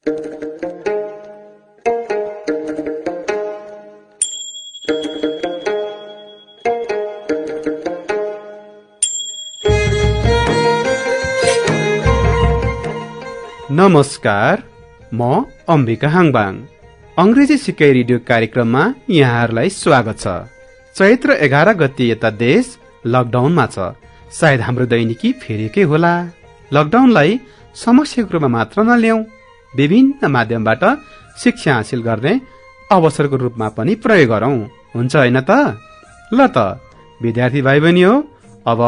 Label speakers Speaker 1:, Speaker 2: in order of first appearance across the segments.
Speaker 1: नमस्कार, म अम्बिका हाङबाङ। अंग्रेजी सिकाइ रेडियो कार्यक्रममा यहाँहरूलाई स्वागत छ। चैत्र 11 गते यता देश लकडाउनमा छ। सायद हाम्रो दैनिकी फेरिकै होला। लकडाउनलाई समस्याको रूपमा मात्र नल्याउँ, विभिन्न माध्यमबाट शिक्षा हासिल गर्ने अवसरको रूपमा पनि प्रयोग गरौं। हुन्छ हैन त? ल त विद्यार्थी भाइ बहिनी हो, अब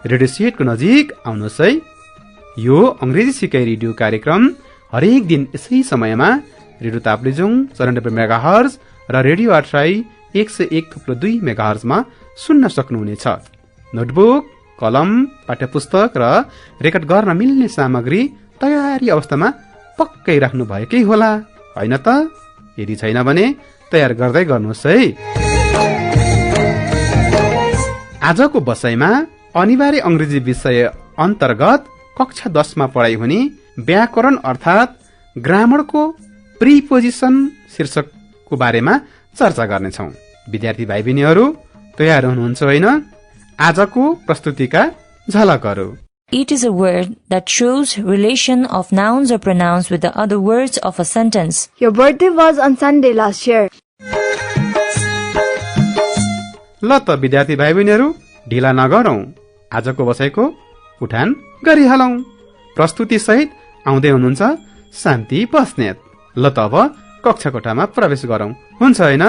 Speaker 1: रेडियो सेटको नजिक आउनुहोस् है। यो अंग्रेजी सिकाइ रेडियो कार्यक्रम हरेक दिन यसै समयमा रेडियो ताप्लेजुङ 94 मेगाहर्ज र रेडियो आर्ट्राई 101.2 मेगाहर्जमा सुन्न सक्नुहुनेछ। नोटबुक, कलम, पाठ्यपुस्तक र रेकर्ड गर्न मिल्ने सामग्री तयारी अवस्थामा पक्कै राख्नु भएकै होला, हैन त? यदि छैन भने तयार गर्दै गर्नुहोस् है। आजको बसाइमा अनिवार्य अंग्रेजी विषय अन्तर्गत कक्षा 10 मा पढाइ हुने व्याकरण अर्थात ग्रामरको प्रिपोजिसन शीर्षकको बारेमा चर्चा गर्नेछौं। विद्यार्थी भाइ बहिनीहरू तयार हुनुहुन्छ हैन? आजको प्रस्तुतिका झलकहरू।
Speaker 2: It is a word that shows relation of nouns or pronouns with the other words of a sentence.
Speaker 3: Your birthday was on Sunday last year.
Speaker 1: ल त विद्यार्थी भाइ बहिनीहरू ढिला नगरौं, आजको बसाइको उठान गरिहालौं। प्रस्तुति सहित आउँदै हुनुहुन्छ शान्ति बस्नेत। ल त अब कक्षा कोठामा प्रवेश गरौं, हुन्छ हैन?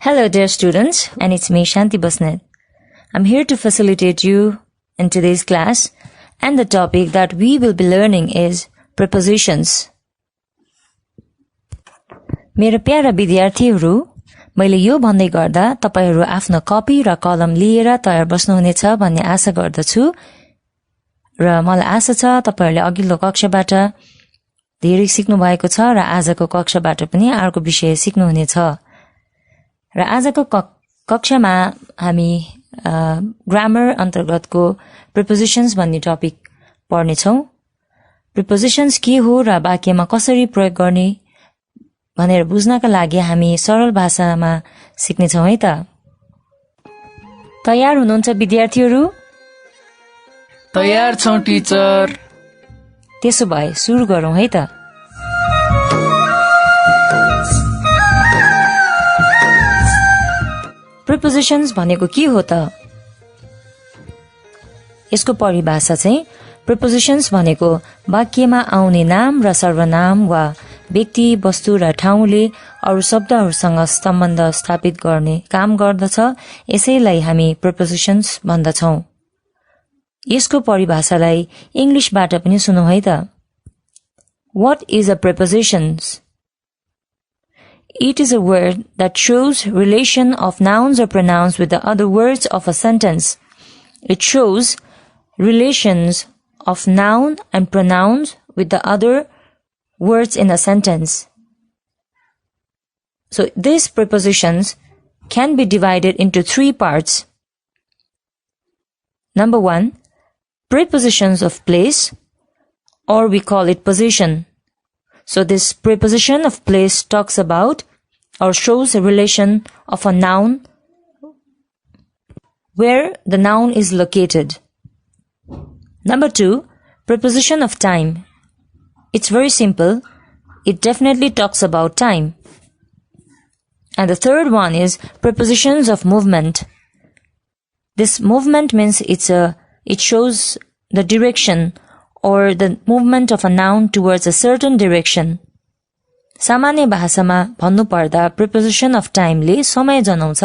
Speaker 2: Hello dear students, and it's me Shanti Basnet. I'm here to facilitate you in today's class, and the topic that we will be learning is prepositions. मेरा प्यारा विद्यार्थीहरू, मैले यो भन्दै गर्दा तपाईहरू आफ्नो कपी र कलम लिएर तयार बस्नुहुनेछ भन्ने आशा गर्दछु र मलाई आशा छ तपाईहरूले अघिल्लो कक्षाबाट धेरै सिक्नु भएको छ र आजको कक्षाबाट पनि अर्को विषय सिक्नुहुनेछ। र आजको कक्षामा हामी ग्रामर अन्तर्गतको प्रिपोजिशन्स भन्ने टपिक पढ्नेछौं। प्रिपोजिशन्स के हो र वाक्यमा कसरी प्रयोग गर्ने भनेर बुझ्नका लागि हामी सरल भाषामा सिक्नेछौं है त। तयार हुनुहुन्छ विद्यार्थीहरू?
Speaker 4: तयार छौं टिचर।
Speaker 2: त्यसो भए सुरु गरौं है त। प्रिपोजिशन्स भनेको के हो त? यसको परिभाषा चाहिँ प्रिपोजिशन्स भनेको वाक्यमा आउने नाम र सर्वनाम वा व्यक्ति, वस्तु र ठाउँले अरू शब्दहरूसँग सम्बन्ध स्थापित गर्ने काम गर्दछ। यसैलाई हामी प्रिपोजिशन्स भन्दछौं। यसको परिभाषालाई इंग्लिशबाट पनि सुनौ है त। What is a preposition? It is a word that shows relation of nouns or pronouns with the other words of a sentence. It shows relations of noun and pronouns with the other words in a sentence. So these prepositions can be divided into three parts. Number 1, prepositions of place, or we call it position. So this preposition of place talks about or shows a relation of a noun where the noun is located. Number 2, preposition of time. It's very simple. It definitely talks about time. And the third one is prepositions of movement. This movement means it shows the direction or the movement of a noun towards a certain direction. सामान्य भाषामा भन्नु पर्दा preposition of time ले समय जनाउँछ,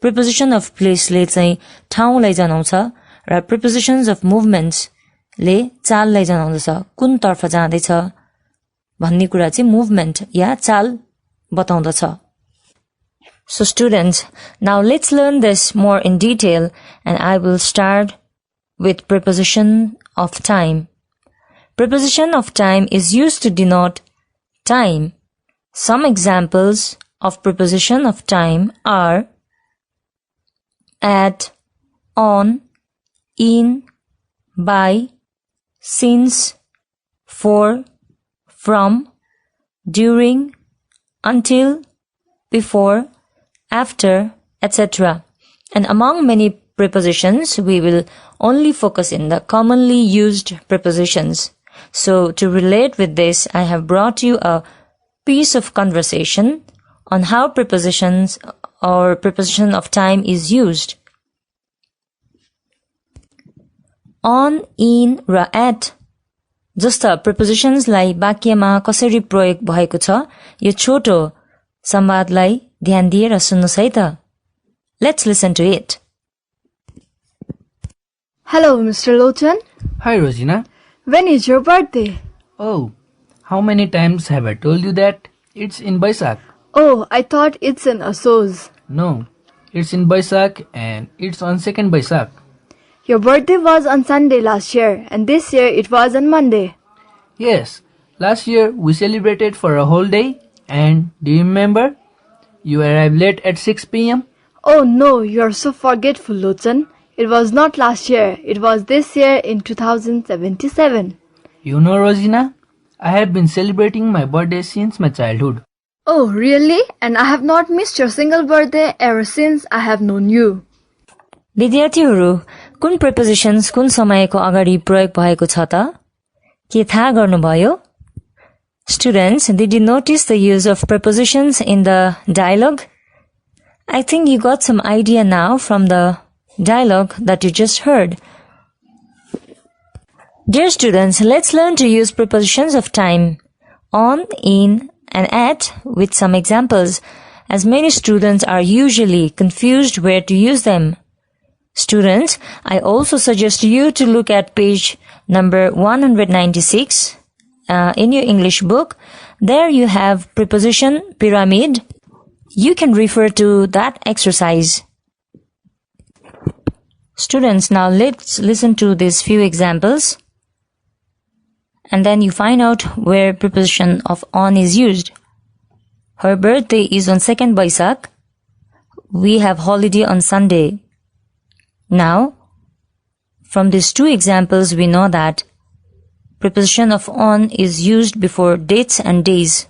Speaker 2: preposition of place ले चाहिँ ठाउँलाई जनाउँछ र prepositions of movements ले चाललाई जनाउँदछ, कुन तर्फ जाँदैछ भन्ने कुरा चाहिँ movement या चाल बताउँदछ। So students, now let's learn this more in detail, and I will start with preposition of time. Preposition of time is used to denote time. Some examples of preposition of time are at, on, in, by, since, for, from, during, until, before, after, etc. And among many prepositions, we will only focus in the commonly used prepositions. So to relate with this, I have brought you a piece of conversation on how prepositions or preposition of time is used. On, in raw at जस्ता prepositionsलाई वाक्यमा कसरी प्रयोग भएको छ यो छोटो संवादलाई ध्यान दिएर सुन्नुस् है त. Let's listen to it.
Speaker 3: Hello, Mr. Lochan.
Speaker 4: Hi, Rosina.
Speaker 3: When is your birthday?
Speaker 4: Oh, how many times have I told you that? It's in Baisak.
Speaker 3: Oh, I thought it's in Assos.
Speaker 4: No, it's in Baisak and it's on 2nd Baisak.
Speaker 3: Your birthday was on Sunday last year, and this year it was on Monday.
Speaker 4: Yes, last year we celebrated for a whole day and do you remember? You arrived late at 6 p.m.
Speaker 3: Oh no, you're so forgetful, Lochan. It was not last year, it was this year in 2077.
Speaker 4: You know, Rosina, I have been celebrating my birthday since my childhood.
Speaker 3: Oh, really? And I have not missed your single birthday ever since I have known you.
Speaker 2: विद्यार्थीहरू कुन prepositions कुन समयको अगाडि प्रयोग भएको छ त के थाहा गर्नुभयो? Students, did you notice the use of prepositions in the dialogue? I think you got some idea now from the dialogue that you just heard. Dear students, let's learn to use prepositions of time on, in, and at with some examples, as many students are usually confused where to use them. Students, I also suggest you to look at page number 196 in your English book. There you have preposition pyramid. You can refer to that exercise. Students, now let's listen to these few examples. And then you find out where preposition of on is used. Her birthday is on 2nd Baisak. We have holiday on Sunday. Now, from these two examples, we know that preposition of on is used before dates and days.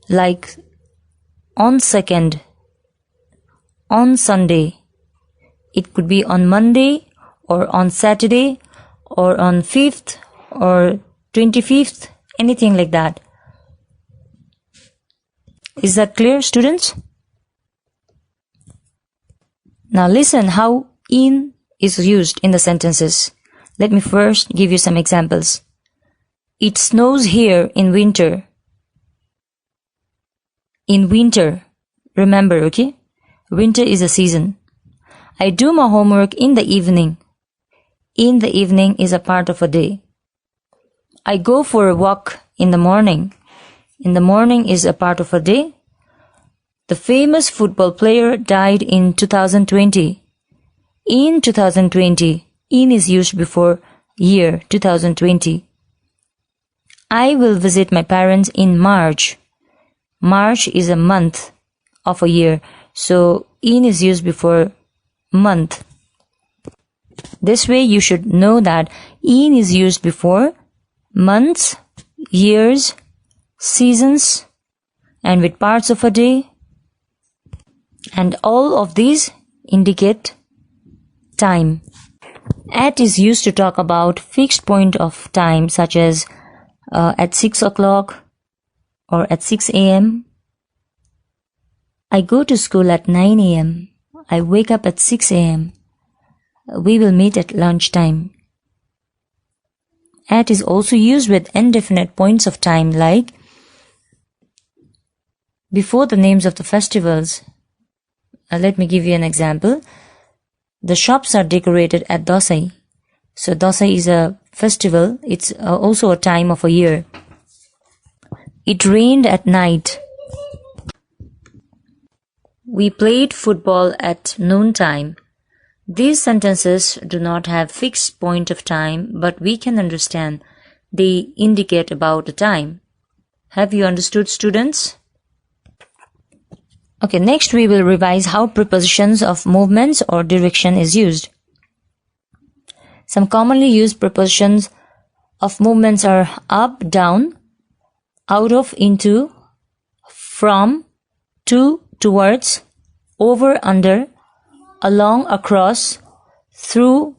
Speaker 2: Like on 2nd, on Sunday. It could be on Monday or on Saturday or on 5th or 25th, anything like that. Is that clear, students? Now listen how in is used in the sentences. Let me first give you some examples. It snows here in winter. In winter. Remember, okay? Winter is a season. I do my homework in the evening. In the evening is a part of a day. I go for a walk in the morning. In the morning is a part of a day. The famous football player died in 2020. In 2020, in is used before year 2020. I will visit my parents in March. March is a month of a year, so in is used before month. This way you should know that in is used before months, years, seasons, and with parts of a day. And all of these indicate time. At is used to talk about fixed point of time, such as at 6 o'clock or at 6 a.m. I go to school at 9 a.m. I wake up at 6 a.m. We will meet at lunchtime. At is also used with indefinite points of time, like before the names of the festivals. Let me give you an example. The shops are decorated at Dasai. So Dasai is a festival. It's also a time of a year. It rained at night. We played football at noontime. These sentences do not have fixed point of time, but we can understand they indicate about a time. Have you understood, students? Okay, next we will revise how prepositions of movements or direction is used. Some commonly used prepositions of movements are up, down, out of, into, from, to, towards, over, under, along, across, through,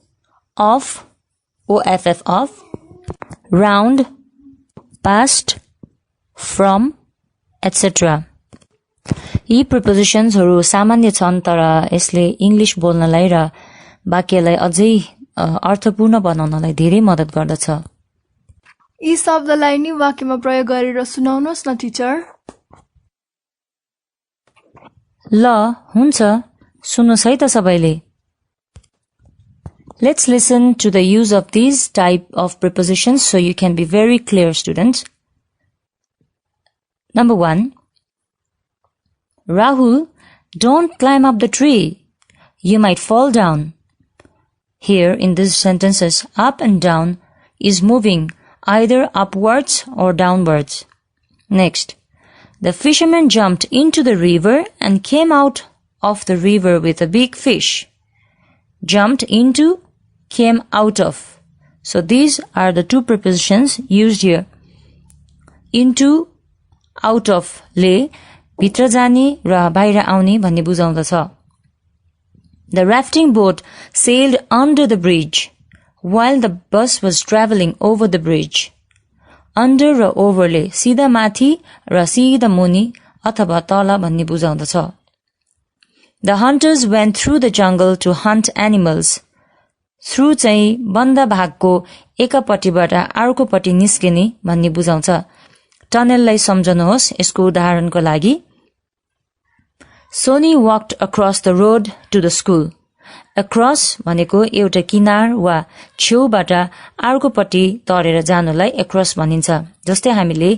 Speaker 2: off, off, off, round, past, from, etc. यी प्रिपोजिशन्सहरु सामान्य छन् तर यसले English बोल्नलाई र वाक्यलाई अझै अर्थपूर्ण बनाउनलाई धेरै मद्दत गर्दछ।
Speaker 3: यी शब्दलाई नि वाक्यमा प्रयोग गरेर सुनाउनुहोस् न टिचर।
Speaker 2: ल हुन्छ, सुन्नुस् है त सबैले। Let's listen to the use of these type of prepositions so you can be very clear, students. Number 1. Rahul, don't climb up the tree. You might fall down. Here in these sentences, up and down is moving either upwards or downwards. Next, the fisherman jumped into the river and came out of the river with a big fish. Jumped into, came out of. So these are the two prepositions used here. Into, out of ले भित्र जाने र बाहिर आउने भन्ने बुझाउँदछ। The rafting boat sailed under the bridge while the bus was traveling over the bridge. Under raw over ले सिधा माथि र सिधा मुनि अथवा तल भन्ने बुझाउँदछ। The hunters went through the jungle to hunt animals. Through चाहिँ बन्द भागको एकपट्टिबाट अर्कोपट्टि निस्किने भन्ने बुझाउँछ। टनललाई सम्झनुहोस् यसको उदाहरणको लागि। Sony walked across the road to the school. Across भनेको एउटा किनार वा छेउबाट अर्कोपट्टि तरेर जानुलाई across भनिन्छ। जस्तै हामीले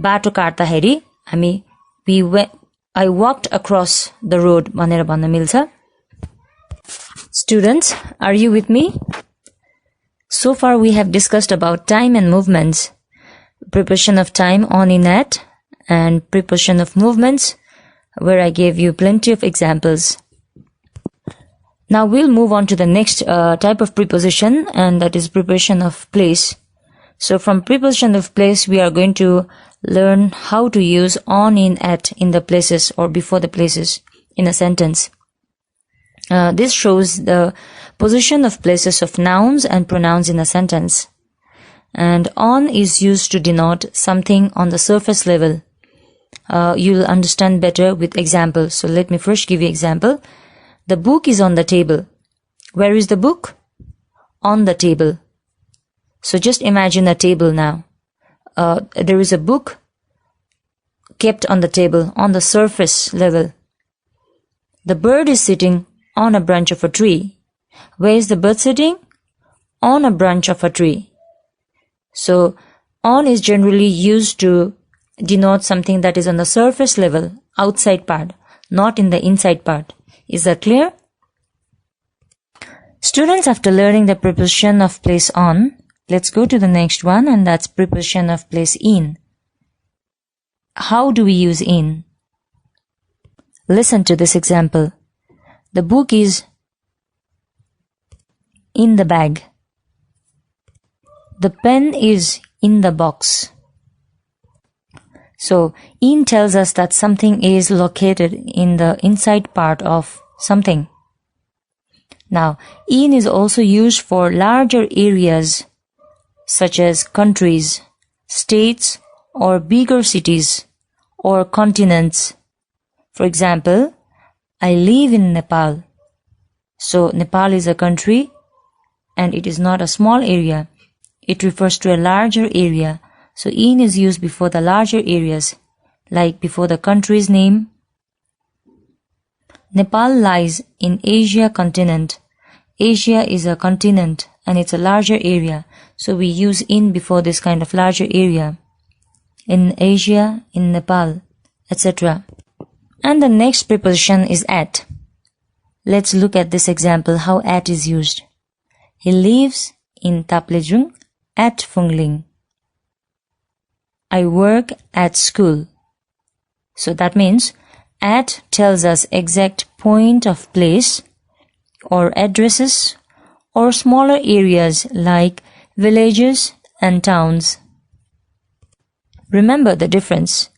Speaker 2: बाटो काट्दाखेरि हामी I walked across the road भनेर भन्न मिल्छ। Students, are you with me? So far we have discussed about time and movements. Preposition of time on in at and preposition of movements where I gave you plenty of examples. Now we'll move on to the next type of preposition, and that is preposition of place. So from preposition of place we are going to learn how to use on, in, at in the places or before the places in a sentence. This shows the position of places of nouns and pronouns in a sentence. And on is used to denote something on the surface level. You'll understand better with examples. So let me first give you example. The book is on the table. Where is the book? On the table. So just imagine a table now. There is a book kept on the table on the surface level. The bird is sitting on a branch of a tree. Where is the bird sitting? On a branch of a tree. So, on is generally used to denote something that is on the surface level, outside part, not in the inside part. Is that clear? Students, after learning the preposition of place on, let's go to the next one, and that's preposition of place in. How do we use in? Listen to this example. The book is in the bag. The pen is in the box. So, in tells us that something is located in the inside part of something. Now, in is also used for larger areas such as countries, states, or bigger cities, or continents. For example, I live in Nepal. So, Nepal is a country and it is not a small area. It refers to a larger area. So, in is used before the larger areas, like before the country's name. Nepal lies in Asia continent. Asia is a continent and it's a larger area. So, we use in before this kind of larger area. In Asia, in Nepal, etc. And the next preposition is at. Let's look at this example, how at is used. He lives in Taplejung at Fungling. I work at school. So that means At tells us exact point of place or addresses or smaller areas like villages and towns. Remember the difference.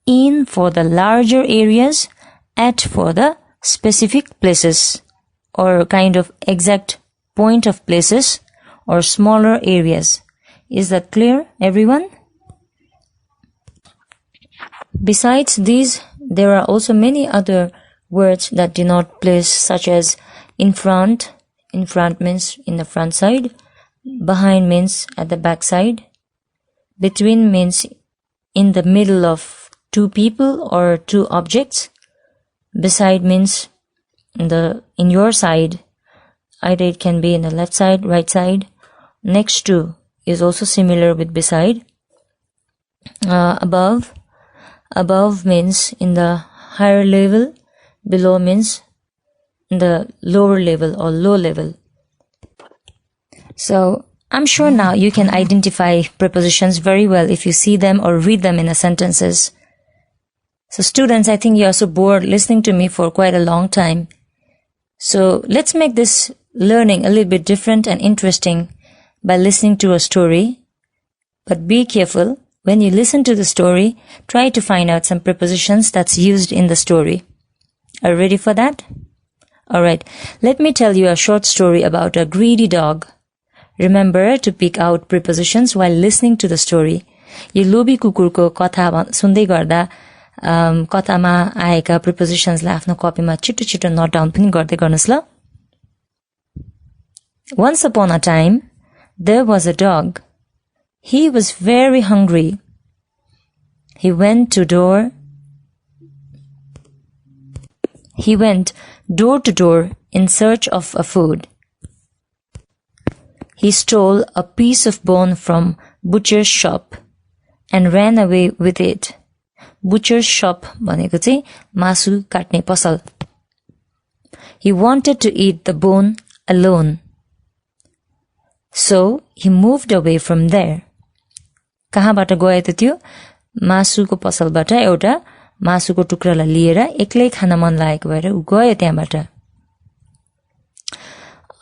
Speaker 2: In for the larger areas, at for the specific places or kind of exact point of places or smaller areas. Is that clear, everyone? Besides these, there are also many other words that denote place, such as in front. In front means in the front side. Behind means at the back side. Between means in the middle of two people or two objects. Beside means in your side. Either it can be in the left side, right side. Next to is also similar with beside. Above means in the higher level. Below means in the lower level or low level. So I'm sure now you can identify prepositions very well if you see them or read them in the sentences. So students, I think you are so bored listening to me for quite a long time. So let's make this learning a little bit different and interesting by listening to a story. But be careful. When you listen to the story, try to find out some prepositions that's used in the story. Are you ready for that? Alright, let me tell you a short story about a greedy dog. Remember to pick out prepositions while listening to the story. यो लोभी कुकुरको कथा सुन्दै गर्दा कथामा आएका prepositionsलाई आफ्नो कपीमा छिटो note down पनि गर्दै गर्नुस् ल. Once upon a time, there was a dog. He was very hungry. He went door to door in search of a food. He stole a piece of bone from butcher's shop and ran away with it. Butcher's shop भनेको चाहिँ मासु काट्ने पसल. He wanted to eat the bone alone. So he moved away from there. कहाँबाट गयो त त्यो? मासुको पसलबाट एउटा मासुको टुक्रालाई लिएर एक्लै खान मन लागेको भएर उ गयो त्यहाँबाट.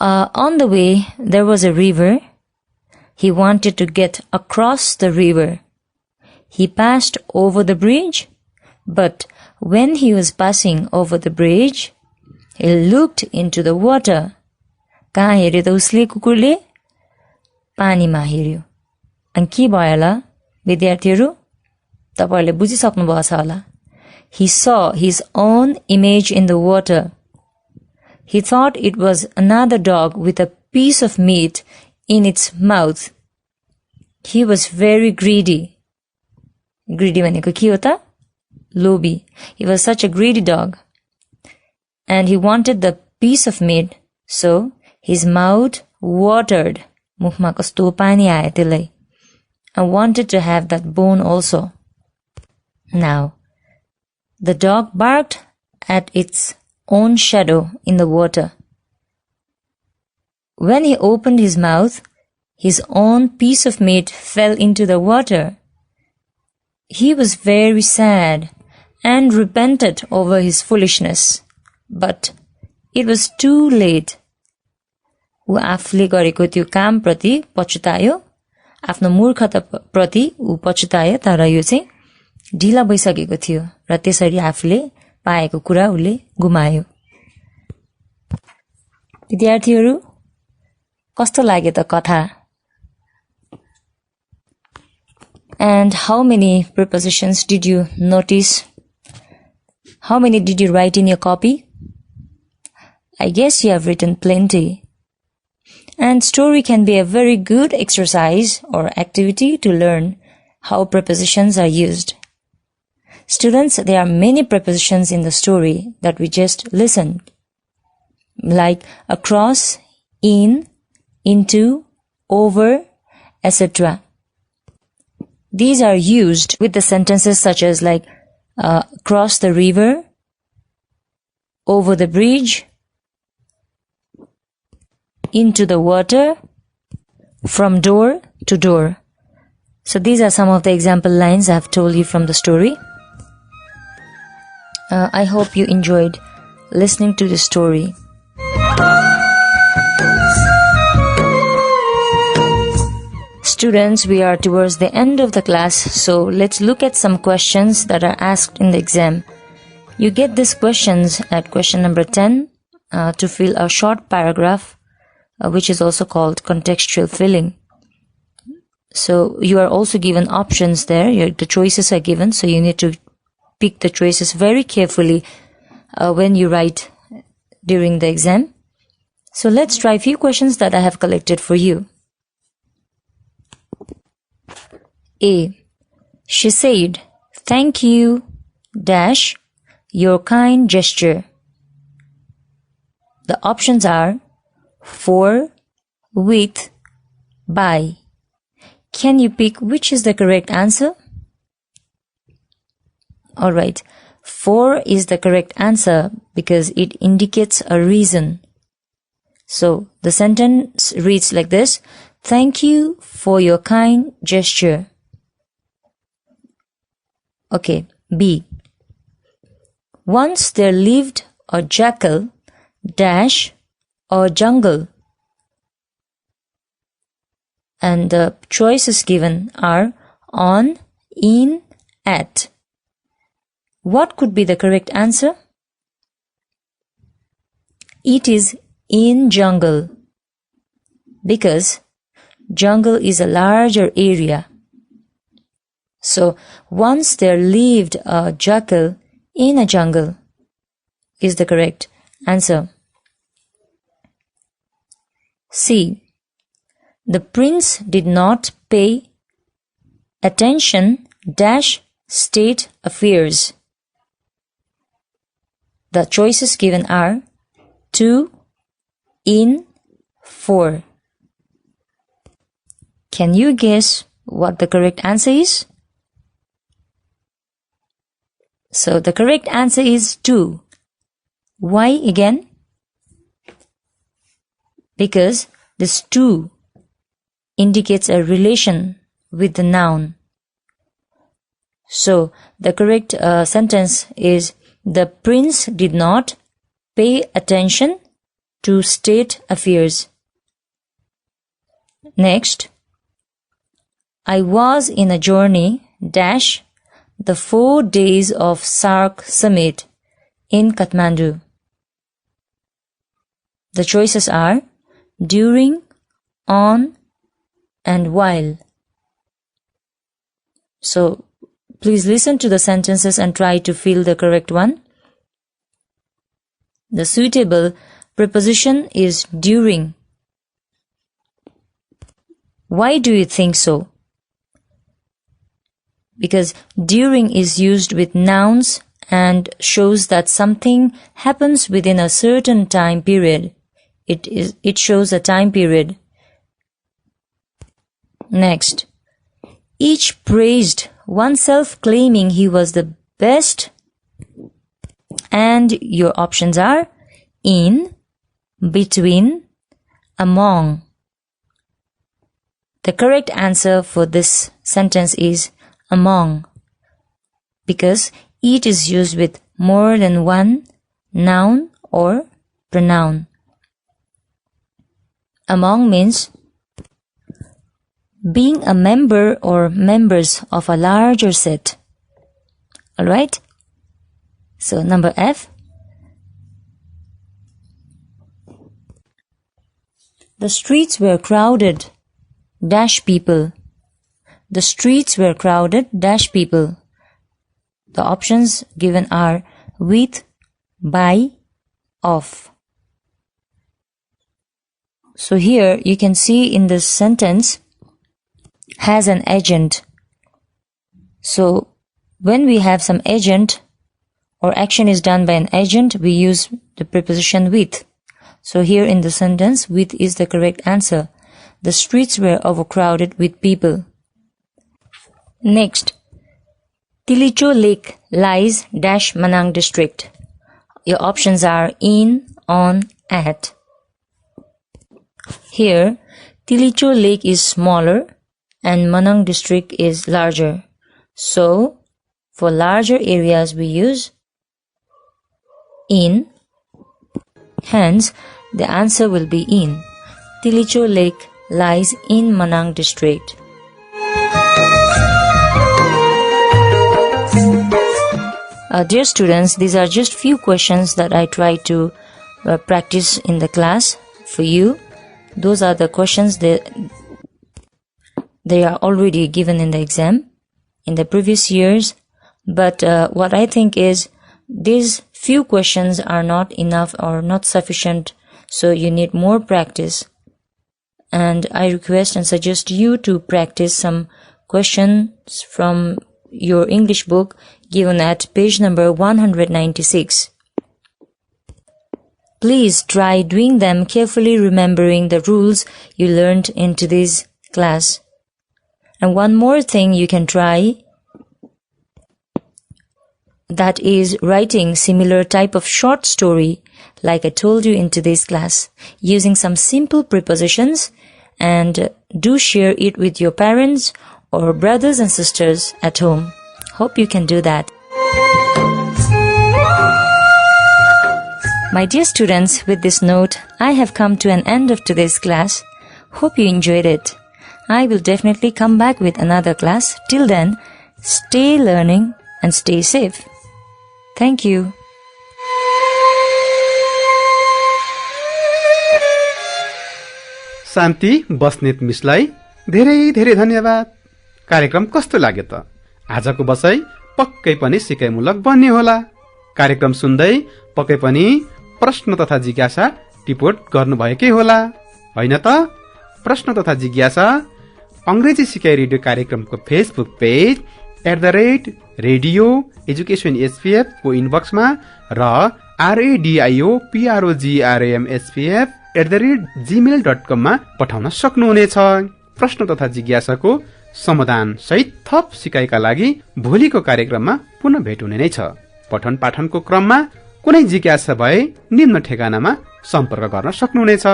Speaker 2: On the way, there was a river. He wanted to get across the river. He passed over the bridge, but when he was passing over the bridge, he looked into the water. कहाँ हेर्यो त उसले कुकुरले? पानीमा हेर्यो. अनि के भयो होला विद्यार्थीहरु? तपाईहरुले बुझिसक्नु भएको छ होला. He saw his own image in the water. He thought it was another dog with a piece of meat in its mouth. He was very greedy. Greedy भनेको के हो त? लोभी. He was such a greedy dog. And he wanted the piece of meat, so his mouth watered. मुखमा कस्तो पानी आयो त्यसलाई. I wanted to have that bone also. Now, the dog barked at its own shadow in the water. When he opened his mouth, his own piece of meat fell into the water. He was very sad and repented over his foolishness. But it was too late. ऊ आफूले गरेको त्यो काम प्रति पछुतायो. आफ्नो मूर्खता प्रति ऊ पछुतायो, तर यो चाहिँ ढिला भइसकेको थियो र त्यसरी आफूले पाएको कुरा उले गुमायो. विद्यार्थीहरु, कस्तो लाग्यो त कथा? And how many prepositions did you notice? How many did you write in your copy? I guess you have written plenty. And story can be a very good exercise or activity to learn how prepositions are used. Students, there are many prepositions in the story that we just listened, like across, in, into, over, etc. These are used with the sentences such as like cross the river, over the bridge, into the water, from door to door. So these are some of the example lines I have told you from the story. I hope you enjoyed listening to the story. Students, we are towards the end of the class, so let's look at some questions that are asked in the exam. You get these questions at question number 10 to fill a short paragraph, which is also called contextual filling. So you are also given options there. The choices are given, so you need to pick the choices very carefully when you write during the exam. So let's try a few questions that I have collected for you. A. She said, "Thank you, dash, your kind gesture." The options are for, with, by. Can you pick which is the correct answer? Alright, for is the correct answer because it indicates a reason. So the sentence reads like this: "Thank you for your kind gesture." Okay, B. Once there lived a jackal, dash, or jungle. And the choices given are on, in, at. What could be the correct answer? It is in jungle, because jungle is a larger area. So, once there lived a jackal in a jungle is the correct answer. C. The prince did not pay attention dash state affairs. The choices given are to, in, for. Can you guess what the correct answer is? So the correct answer is to. Why again? Because this to indicates a relation with the noun. So the correct sentence is: the prince did not pay attention to state affairs. Next, I was in a journey dash the 4 days of SAARC summit in Kathmandu. The choices are during, on, and while. So please listen to the sentences and try to fill the correct one. The suitable preposition is during. Why do you think so? Because during is used with nouns and shows that something happens within a certain time period. It shows a time period. Next, each praised oneself, claiming he was the best, and your options are in, between, among. The correct answer for this sentence is among, because it is used with more than one noun or pronoun. Among means being a member or members of a larger set. Alright? So number F. The streets were crowded dash people. The streets were crowded dash people. The options given are with, by, of. So here you can see in this sentence has an agent. So when we have some agent or action is done by an agent, we use the preposition with. So here in the sentence, with is the correct answer. The streets were overcrowded with people. Next, Tilicho Lake lies dash Manang district. Your options are in, on, at. Here, Tilicho Lake is smaller and Manang district is larger. So, for larger areas we use In. Hence, the answer will be in. Tilicho Lake lies in Manang district. Dear students, these are just few questions that I try to practice in the class for you. Those are the questions that they are already given in the exam in the previous years. But what I think is these few questions are not enough or not sufficient, so you need more practice. And I request and suggest you to practice some questions from your English book given at page number 196. Please try doing them carefully, remembering the rules you learned in today's class. And one more thing you can try, that is writing similar type of short story like I told you in today's class, using some simple prepositions, and do share it with your parents or brothers and sisters at home. Hope you can do that. My dear students, with this note, I have come to an end of today's class. Hope you enjoyed it. I will definitely come back with another class. Till then, stay learning and stay safe. Thank you.
Speaker 1: शान्ति बस्नेत मिसलाई धेरै धेरै धन्यवाद। कार्यक्रम कस्तो लाग्यो त? आजको बसाई पक्कै पनि सिकाइमूलक बन्ने होला। कार्यक्रम सुन्दै पक्कै पनि प्रश्न तथा जिज्ञासा टिपोट गर्नुभएकै होला, होइन त? प्रश्न तथा जिज्ञासा अंग्रेजी सिकाइ रेडियो कार्यक्रमको Facebook page @radio education SPF को इनबक्समा र RADIOPROGRAMSPF@gmail.com मा पठाउन सक्नुहुनेछ। प्रश्न तथा जिज्ञासाको समाधान सहित थप सिकाइका लागि भोलिको कार्यक्रममा पुनः भेट हुने नै छ। पठन पाठनको क्रममा कुनै जिज्ञासा भए निम्न ठेगानामा सम्पर्क गर्न सक्नुहुनेछ।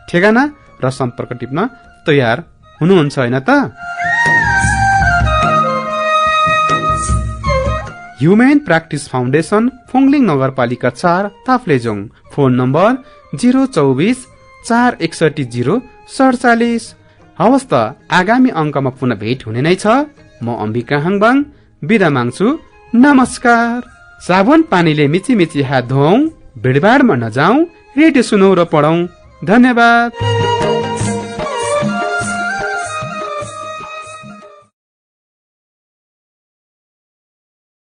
Speaker 1: ठेगाना र सम्पर्क टिप्न तयार हुनुहुन्छ हैन त? ह्युमेन प्र्याक्टिस फाउन्डेसन, फुङलिङ नगरपालिका 4, ताप्लेजुङ। Phone number 024-461-047। हवस् त, आगामी अंकमा पुनः भेट हुने नै छ। म अम्बिका हाङबाङ बिदा माग्छु। नमस्कार। साबुन पानीले मिची मिची हात धोऊ, भिडभाडमा नजाऊ, रेडियो सुनौ र पढौं। धन्यवाद।